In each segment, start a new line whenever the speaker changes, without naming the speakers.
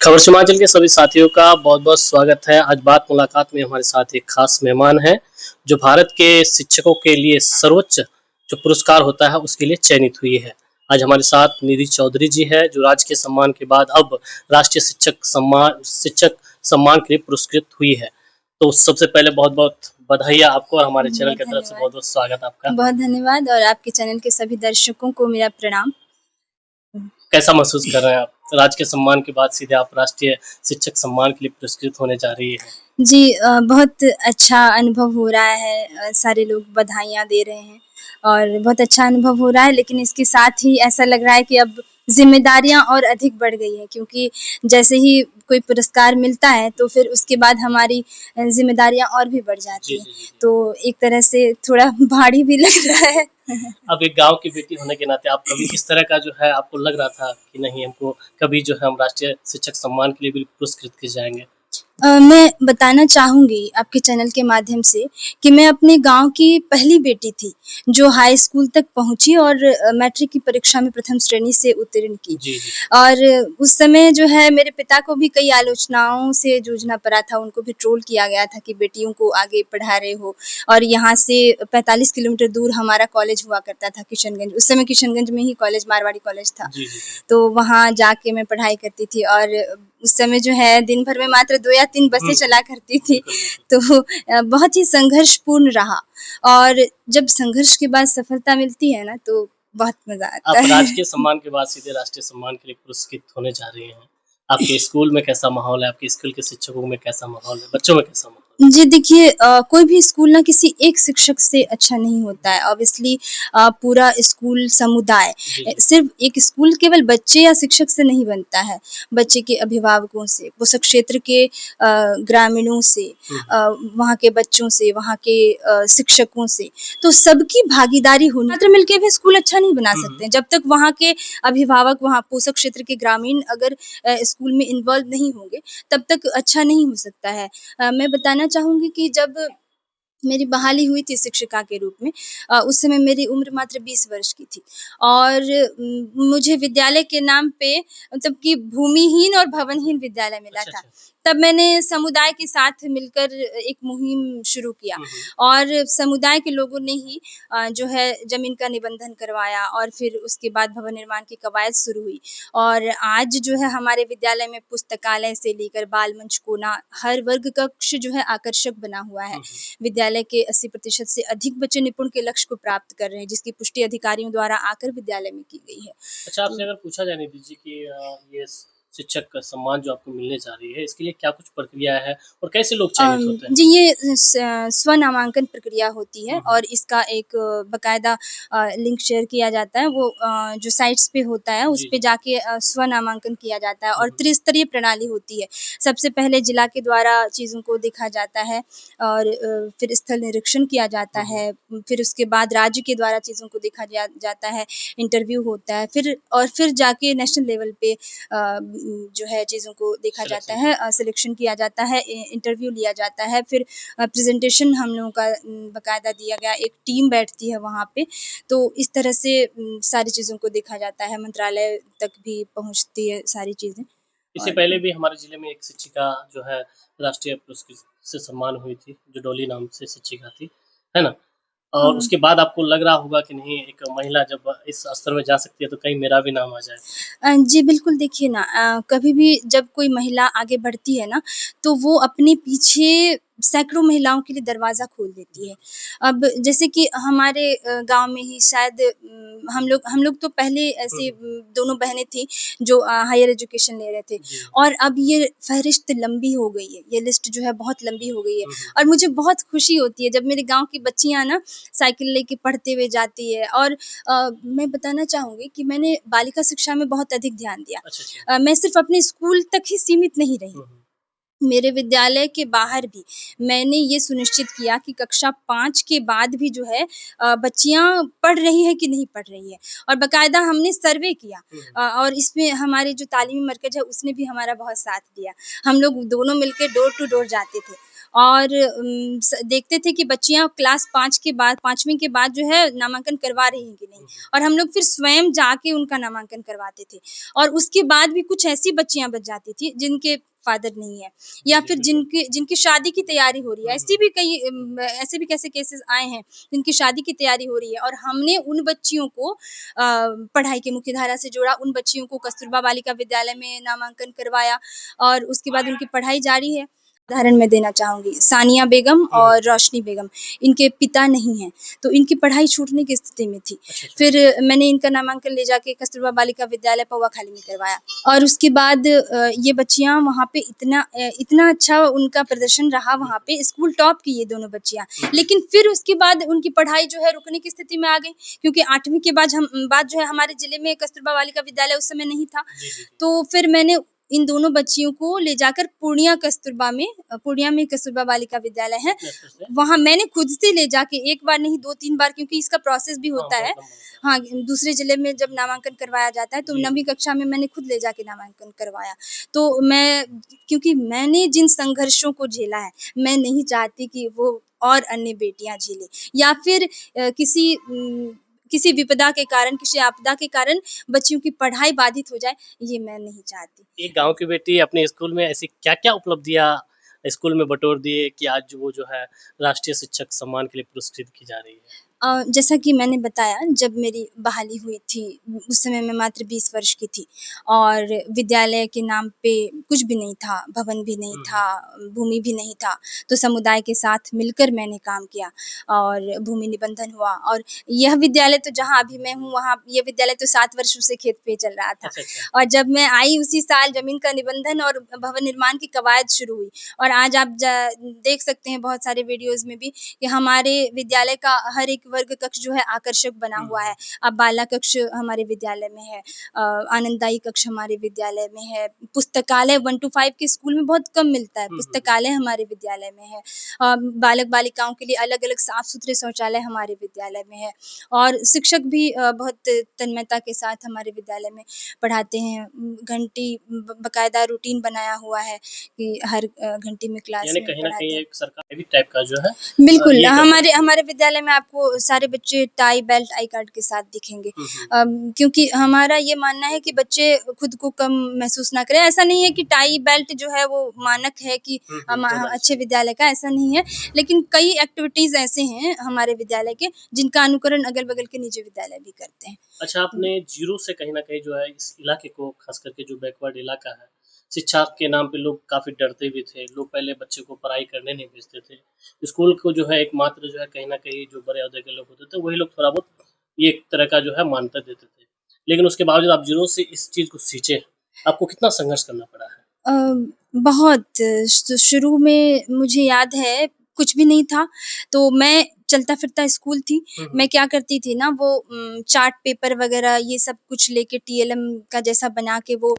खबर हिमाचल के सभी साथियों का बहुत-बहुत स्वागत है। आज बात मुलाकात में हमारे साथ एक खास मेहमान हैं, जो भारत के शिक्षकों के लिए सर्वोच्च जो पुरस्कार होता है, उसके लिए चयनित हुई है। आज हमारे साथ निधि चौधरी जी हैं, जो राज्य के सम्मान के बाद अब राष्ट्रीय शिक्षक सम्मान के लिए पुरस्कृत हुई है। तो सबसे पहले बहुत-बहुत बधाइयाँ आपको और हमारे चैनल
बहुत
की तरफ से
धन्यवाद।
बहुत-बहुत स्वागत आपका।
बहुत धन्यवाद और आपके चैनल के सभी दर्शकों को मेरा प्रणाम।
कैसा महसूस कर रहे हैं आप? राज्य के सम्मान के बाद सीधे आप राष्ट्रीय शिक्षक सम्मान के लिए पुरस्कृत होने जा रही हैं।
जी बहुत अच्छा अनुभव हो रहा है। सारे लोग बधाइयाँ दे रहे हैं और बहुत अच्छा अनुभव हो रहा है, लेकिन इसके साथ ही ऐसा लग रहा है कि अब ज़िम्मेदारियाँ और अधिक बढ़ गई हैं, क्योंकि जैसे ही कोई पुरस्कार मिलता है तो फिर उसके बाद हमारी ज़िम्मेदारियाँ और भी बढ़
जी,
जाती हैं।
जी, जी, जी।
तो एक तरह से थोड़ा भारी भी लग रहा है।
अब एक गाँव की बेटी होने के नाते आप कभी इस तरह का जो है आपको लग रहा था कि नहीं हमको कभी जो है हम राष्ट्रीय शिक्षक सम्मान के लिए भी पुरस्कृत किए जाएँगे?
मैं बताना चाहूँगी आपके चैनल के माध्यम से कि मैं अपने गाँव की पहली बेटी थी, जो हाई स्कूल तक पहुँची और मैट्रिक की परीक्षा में प्रथम श्रेणी से उत्तीर्ण की।
जी, जी।
और उस समय जो है मेरे पिता को भी कई आलोचनाओं से जूझना पड़ा था, उनको भी ट्रोल किया गया था कि बेटियों को आगे पढ़ा रहे हो, और यहाँ से 45 किलोमीटर दूर हमारा कॉलेज हुआ करता था किशनगंज। उस समय किशनगंज में ही कॉलेज मारवाड़ी कॉलेज था।
जी, जी, जी।
तो वहाँ जाके मैं पढ़ाई करती थी और उस समय जो है दिन भर में मात्र 2 या 3 बसें
हुँ,
चला करती थी।
बिल्कुल, बिल्कुल।
तो बहुत ही संघर्षपूर्ण रहा, और जब संघर्ष के बाद सफलता मिलती है ना, तो बहुत मज़ा आता
आप
है।
राजकीय सम्मान के बाद सीधे राष्ट्रीय सम्मान के लिए पुरस्कृत होने जा रही हैं। आपके स्कूल में कैसा माहौल है? आपके स्कूल के शिक्षकों में कैसा माहौल है? बच्चों में कैसा माहौल है?
जी देखिए, कोई भी स्कूल ना किसी एक शिक्षक से अच्छा नहीं होता है। ऑब्वियसली पूरा स्कूल समुदाय,
जी, जी।
सिर्फ़ एक स्कूल केवल बच्चे या शिक्षक से नहीं बनता है। बच्चे के अभिभावकों से, पोषक क्षेत्र के ग्रामीणों से,
हुँ,
अ,
हुँ।
वहाँ के बच्चों से, वहाँ के शिक्षकों से, तो सबकी भागीदारी होनी, छात्र मिलके भी स्कूल अच्छा नहीं बना
हुँ, हुँ।
सकते हैं। जब तक वहाँ के अभिभावक, वहाँ पोषक क्षेत्र के ग्रामीण अगर स्कूल में इन्वॉल्व नहीं होंगे, तब तक अच्छा नहीं हो सकता है। मैं बताना चाहूँगी कि जब मेरी बहाली हुई थी शिक्षिका के रूप में, उस समय मेरी उम्र मात्र 20 वर्ष की थी, और मुझे विद्यालय के नाम पे मतलब कि भूमिहीन और भवनहीन विद्यालय मिला
अच्छा,
था।
अच्छा।
तब मैंने समुदाय के साथ मिलकर एक मुहिम शुरू किया,
हुँ, हुँ।
और समुदाय के लोगों ने ही जो है ज़मीन का निबंधन करवाया, और फिर उसके बाद भवन निर्माण की कवायद शुरू हुई। और आज जो है हमारे विद्यालय में पुस्तकालय से लेकर बाल मंच, कोना, हर वर्ग कक्ष जो है आकर्षक बना हुआ है।
हुँ, हुँ।
विद्यालय के 80% से अधिक बच्चे निपुण के लक्ष्य को प्राप्त कर रहे हैं, जिसकी पुष्टि अधिकारियों द्वारा आकर विद्यालय में की गई है।
अच्छा, आपसे
तो
अगर पूछा जाए निधि जी कि ये शिक्षक का सम्मान जो आपको मिलने जा रही है, इसके लिए क्या कुछ प्रक्रिया है और कैसे लोग चयनित होते हैं?
जी, ये स्व-नामांकन प्रक्रिया होती है,
हुँ, हुँ।
और इसका एक बाकायदा लिंक शेयर किया जाता है। वो जो साइट्स पे होता है, उस
जी,
पे
जी।
जाके स्व-नामांकन किया जाता है,
हुँ,
और
हुँ।
त्रिस्तरीय प्रणाली होती है। सबसे पहले जिला के द्वारा चीज़ों को देखा जाता है, और फिर स्थल निरीक्षण किया जाता
हुँ, हुँ।
है, फिर उसके बाद राज्य के द्वारा चीज़ों को देखा जाता है, इंटरव्यू होता है, फिर जाके नेशनल लेवल पे जो है चीज़ों को देखा जाता
सिलेक्शन
है,
किया जाता है।
सिलेक्शन किया जाता है, इंटरव्यू लिया जाता है, फिर प्रेज़ेंटेशन हम लोगों का बाकायदा दिया गया, एक टीम बैठती है वहाँ पे। तो इस तरह से सारी चीज़ों को देखा जाता है, मंत्रालय तक भी पहुँचती है सारी चीज़ें।
इससे
और
पहले भी हमारे ज़िले में एक शिक्षिका जो है राष्ट्रीय पुरस्कृत से सम्मान हुई थी, जो डॉली नाम से शिक्षिका थी, है ना? और
हाँ।
उसके बाद आपको लग रहा होगा कि नहीं एक महिला जब इस स्तर में जा सकती है तो कहीं मेरा भी नाम आ जाए।
जी बिल्कुल, देखिए ना, कभी भी जब कोई महिला आगे बढ़ती है ना, तो वो अपने पीछे सैकड़ों महिलाओं के लिए दरवाज़ा खोल देती है। अब जैसे कि हमारे गाँव में ही शायद हम लोग तो पहले
हुँ,
ऐसे
हुँ।
दोनों बहनें थीं जो हायर एजुकेशन ले रहे थे,
जी।
और अब ये फ़हरिस्त लंबी हो गई है, ये लिस्ट जो है बहुत लंबी हो गई है,
हुँ, हुँ।
और मुझे बहुत खुशी होती है जब मेरे गाँव की बच्चियाँ ना साइकिल लेके पढ़ते हुए जाती है। और मैं बताना चाहूँगी कि मैंने बालिका शिक्षा में बहुत अधिक ध्यान दिया।
अच्छा, अच्छा।
मैं सिर्फ़ अपने स्कूल तक ही सीमित नहीं रही।
हुँ, हुँ।
मेरे विद्यालय के बाहर भी मैंने ये सुनिश्चित किया कि कक्षा 5 के बाद भी जो है बच्चियाँ पढ़ रही हैं कि नहीं पढ़ रही है और बाकायदा हमने सर्वे किया और इसमें हमारे जो तालीमी मरकज़ है उसने भी हमारा बहुत साथ दिया। हम लोग दोनों मिलके डोर टू डोर जाते थे और देखते थे कि बच्चियाँ क्लास 5 के बाद 5वीं के बाद जो है नामांकन करवा रही हैं कि नहीं और हम लोग फिर स्वयं जाके उनका नामांकन करवाते थे और उसके बाद भी कुछ ऐसी बच्चियाँ बच जाती थी जिनके फादर नहीं है या फिर जिनकी जिनकी शादी की तैयारी हो रही है। ऐसी भी कई ऐसे भी कैसे केसेस आए हैं जिनकी शादी की तैयारी हो रही है और हमने उन बच्चियों को पढ़ाई की मुख्यधारा से जोड़ा, उन बच्चियों को कस्तूरबा बालिका विद्यालय में नामांकन करवाया और उसके बाद उनकी पढ़ाई जारी है। उदाहरण मैं देना चाहूँगी सानिया बेगम और रोशनी बेगम, इनके पिता नहीं हैं, तो इनकी पढ़ाई छूटने की स्थिति में थी। फिर मैंने इनका नामांकन ले जाके कस्तूरबा बालिका विद्यालय पौवाखाली में करवाया और उसके बाद ये बच्चियाँ वहाँ पे इतना अच्छा उनका प्रदर्शन रहा वहाँ पे, स्कूल टॉप की ये दोनों बच्चियाँ। लेकिन फिर उसके बाद उनकी पढ़ाई जो है रुकने की स्थिति में आ गई क्योंकि 8वीं के बाद जो है हमारे ज़िले में कस्तूरबा बालिका विद्यालय उस समय नहीं था। तो फिर मैंने इन दोनों बच्चियों को ले जाकर पूर्णिया में कस्तूरबा बालिका विद्यालय है, वहाँ मैंने खुद से ले जाके एक बार नहीं 2-3 बार क्योंकि इसका प्रोसेस भी होता है। हाँ, दूसरे ज़िले में जब नामांकन करवाया जाता है तो 9वीं कक्षा में मैंने खुद ले जाके नामांकन करवाया। तो क्योंकि मैंने जिन संघर्षों को झेला है, मैं नहीं चाहती कि वो और अन्य बेटियाँ झेलें या फिर किसी विपदा के कारण, किसी आपदा के कारण बच्चियों की पढ़ाई बाधित हो जाए, ये मैं नहीं चाहती।
एक गाँव की बेटी अपने स्कूल में ऐसी क्या-क्या उपलब्धियाँ स्कूल में बटोर दी है कि आज वो जो है राष्ट्रीय शिक्षक सम्मान के लिए पुरस्कृत की जा रही है?
जैसा कि मैंने बताया जब मेरी बहाली हुई थी, उस समय मैं मात्र 20 वर्ष की थी और विद्यालय के नाम पे कुछ भी नहीं था, भवन भी नहीं था, भूमि भी नहीं था। तो समुदाय के साथ मिलकर मैंने काम किया और भूमि निबंधन हुआ और यह विद्यालय तो जहाँ अभी मैं हूँ वहाँ ये विद्यालय तो 7 वर्षों से खेत पे चल रहा था।
अच्छा, अच्छा।
और जब मैं आई उसी साल ज़मीन का निबंधन और भवन निर्माण की कवायद शुरू हुई और आज आप देख सकते हैं बहुत सारे वीडियोज़ में भी कि हमारे विद्यालय का हर एक वर्ग कक्ष जो है आकर्षक बना हुआ है। अब बाला कक्ष हमारे विद्यालय में है, आनंददायी कक्ष हमारे विद्यालय में है, पुस्तकालय 1 टू 5 के स्कूल में बहुत कम मिलता है, पुस्तकालय हमारे विद्यालय में है। बालक-बालिकाओं के लिए अलग-अलग साफ-सुथरे शौचालय हमारे विद्यालय में है और शिक्षक भी बहुत तन्मयता के साथ हमारे विद्यालय में पढ़ाते हैं। घंटी बाकायदा रूटीन बनाया हुआ है कि हर घंटी में क्लास
यानी
में
कहीं न
पढ़ाते
कहीं
हैं।
एक सरकारी टाइप का जो है
बिल्कुल,
ये कर
हमारे विद्यालय में आपको सारे बच्चे टाई, बेल्ट, आई कार्ड के साथ दिखेंगे। क्योंकि हमारा ये मानना है कि बच्चे खुद को कम महसूस ना करें। ऐसा नहीं है कि टाई, बेल्ट जो है वो मानक है कि अच्छे विद्यालय का, ऐसा नहीं है। लेकिन कई एक्टिविटीज़ ऐसे हैं हमारे विद्यालय के, जिनका अनुकरण अगल-बगल के निजी विद्यालय भी करते हैं।
अच्छा, आपने ज़ीरो से कहीं न कहीं जो है इस इलाके को ख़ास करके जो बैकवर्ड इलाका है, शिक्षा के नाम पे लोग काफ़ी डरते भी थे। लोग पहले बच्चे को पढ़ाई करने नहीं भेजते थे। स्कूल को जो है एकमात्र जो है कहीं न कहीं जो बड़े ओहदे के लोग होते थे, वही लोग थोड़ा बहुत ये एक तरह का जो है मान्यता देते थे। लेकिन उसके बावजूद आप ज़ीरो से इस चीज़ को सींचे, आपको कितना संघर्ष करना पड़ा है?
अ, बहुत शुरू में मुझे याद है कुछ भी नहीं था, तो मैं चलता-फिरता स्कूल थी। मैं क्या करती थी ना वो चार्ट पेपर वग़ैरह ये सब कुछ लेके टीएलएम का जैसा बना के वो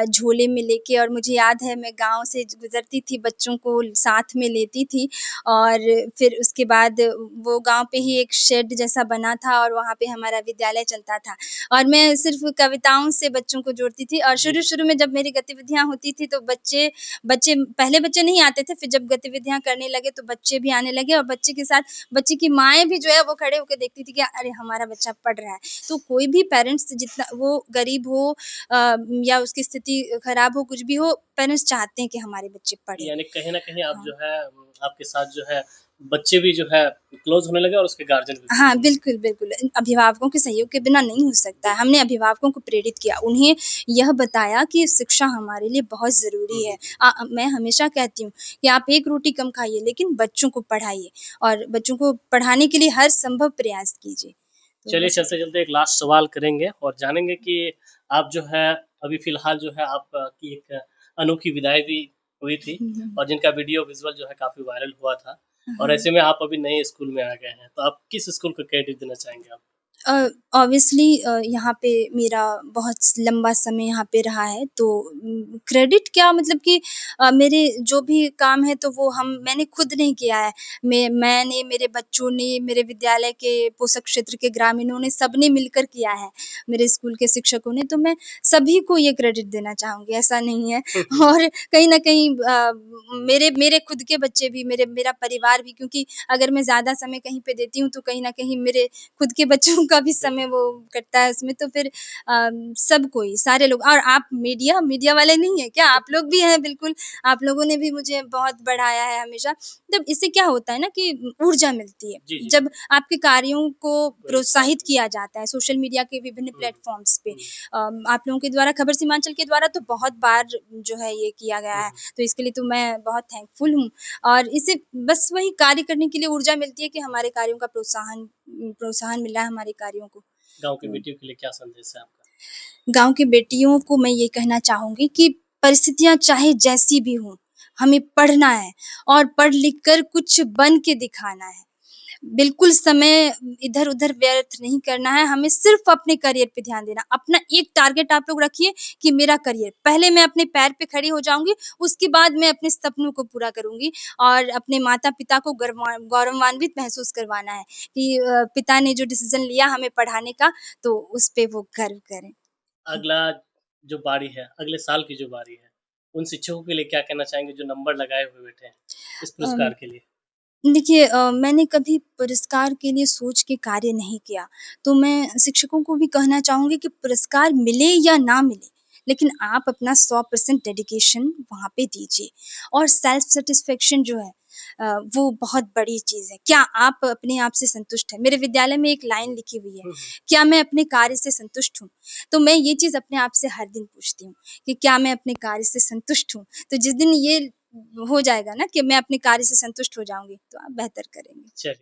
झोले में लेके और मुझे याद है मैं गाँव से गुज़रती थी, बच्चों को साथ में लेती थी और फिर उसके बाद वो गाँव पे ही एक शेड जैसा बना था और वहाँ पे हमारा विद्यालय चलता था और मैं सिर्फ़ कविताओं से बच्चों को जोड़ती थी और शुरू-शुरू में जब मेरी गतिविधियाँ होती थी तो बच्चे बच्चे पहले बच्चे नहीं आते थे, फिर जब गतिविधियाँ करने लगे तो बच्चे भी आने लगे और बच्चे के साथ बच्चे की माएँ भी जो है वो खड़े होके देखती थी कि अरे! हमारा बच्चा पढ़ रहा है। तो कोई भी पेरेंट्स जितना वो गरीब हो या उसकी स्थिति खराब हो, कुछ भी हो, पेरेंट्स चाहते हैं कि हमारे बच्चे पढ़ें।
यानी कहीं न कहीं आप
हाँ।
जो है आपके साथ जो है बच्चे भी जो है क्लोज़ होने लगे और उसके गार्जियन भी
हाँ,
क्लोज़ होने लगे।
बिल्कुल, बिल्कुल। अभिभावकों के सहयोग के बिना नहीं हो सकता है। हमने अभिभावकों को प्रेरित किया, उन्हें यह बताया कि शिक्षा हमारे लिए बहुत ज़रूरी है। मैं हमेशा कहती हूँ कि आप एक रोटी कम खाइए लेकिन बच्चों को पढ़ाइए और बच्चों को पढ़ाने के लिए हर संभव प्रयास कीजिए। तो
चलिए
बस
चलते-चलते एक लास्ट सवाल करेंगे और जानेंगे कि आप जो है अभी फ़िलहाल जो है आपकी एक अनोखी विदाई भी हुई थी
हुँ, हुँ।
और जिनका वीडियो विज़ुअल जो है काफ़ी वायरल हुआ था
हाँ,
और
हाँ।
ऐसे में आप अभी नए स्कूल में आ गए हैं, तो आप किस स्कूल को क्रेडिट देना चाहेंगे आप?
ऑब्वियसली यहाँ पे मेरा बहुत लंबा समय यहाँ पे रहा है, तो क्रेडिट क्या, मतलब कि मेरे जो भी काम है तो वो मैंने खुद नहीं किया है। मैंने, मेरे बच्चों ने, मेरे विद्यालय के पोषक क्षेत्र के ग्रामीणों ने, सबने मिलकर किया है, मेरे स्कूल के शिक्षकों ने, तो मैं सभी को ये क्रेडिट देना चाहूँगी, ऐसा नहीं है।
हुँ, हुँ।
और कहीं न कहीं मेरे मेरे खुद के बच्चे भी, मेरा परिवार भी, क्योंकि अगर मैं ज़्यादा समय कहीं पे देती हूँ, तो कहीं न कहीं मेरे खुद के बच्चों का भी समय
बिल्कुल।
वो कटता है उसमें, तो फिर सब कोई, सारे लोग, और आप मीडिया वाले नहीं हैं क्या? आप लोग भी हैं बिल्कुल, आप लोगों ने भी मुझे बहुत बढ़ाया है हमेशा। तब इससे क्या होता है ना कि ऊर्जा मिलती है,
जी, जी।
जब आपके कार्यों को
प्रोत्साहित
प्रोत्साहित
मिलता
किया जाता है सोशल मीडिया के विभिन्न
है। हुँ,
प्लेटफ़ॉर्म्स पे।
हुँ,
आप लोगों के द्वारा, खबर सीमांचल के द्वारा तो बहुत बार जो है ये किया गया
हुँ,
है,
हुँ।
तो इसके लिए तो मैं बहुत थैंकफुल हूँ। और इससे बस वही कार्य करने के लिए ऊर्जा मिलती है कि हमारे कार्यों का प्रोत्साहन मिला है हमारे कार्यों को।
गाँव की
तो
बेटियों के लिए क्या संदेश है आपका?
गाँव की बेटियों को मैं ये कहना चाहूँगी कि परिस्थितियाँ चाहे जैसी भी हों, हमें पढ़ना है और पढ़ लिख कर कुछ बन के दिखाना है। बिल्कुल समय इधर-उधर व्यर्थ नहीं करना है, हमें सिर्फ़ अपने करियर पे ध्यान देना। अपना एक टारगेट आप लोग रखिए कि मेरा करियर, पहले मैं अपने पैर पे खड़ी हो जाऊँगी, उसके बाद मैं अपने सपनों को पूरा करूँगी और अपने माता-पिता को गौरवान्वित महसूस करवाना है कि पिता ने जो डिसीज़न लिया हमें पढ़ाने का, तो उस पे वो गर्व करें।
अगला जो बारी है, अगले साल की जो बारी है, उन शिक्षकों के लिए क्या कहना चाहेंगे जो नंबर लगाए हुए बैठे हैं, इस
अम,
पुरस्कार के लिए?
देखिए, मैंने कभी पुरस्कार के लिए सोच के कार्य नहीं किया, तो मैं शिक्षकों को भी कहना चाहूँगी कि पुरस्कार मिले या ना मिले, लेकिन आप अपना 100% डेडिकेशन वहाँ पे दीजिए और सेल्फ सैटिस्फैक्शन जो है वो बहुत बड़ी चीज़ है। क्या आप अपने आप से संतुष्ट हैं? मेरे विद्यालय में एक लाइन लिखी हुई है,
हुँ, हुँ।
क्या मैं अपने कार्य से संतुष्ट हूँ? तो मैं ये चीज़ अपने आप से हर दिन पूछती हूँ कि क्या मैं अपने कार्य से संतुष्ट हूँ? तो जिस दिन ये हो जाएगा ना कि मैं अपने कार्य से संतुष्ट हो जाऊँगी, तो आप बेहतर करेंगे।
चलिए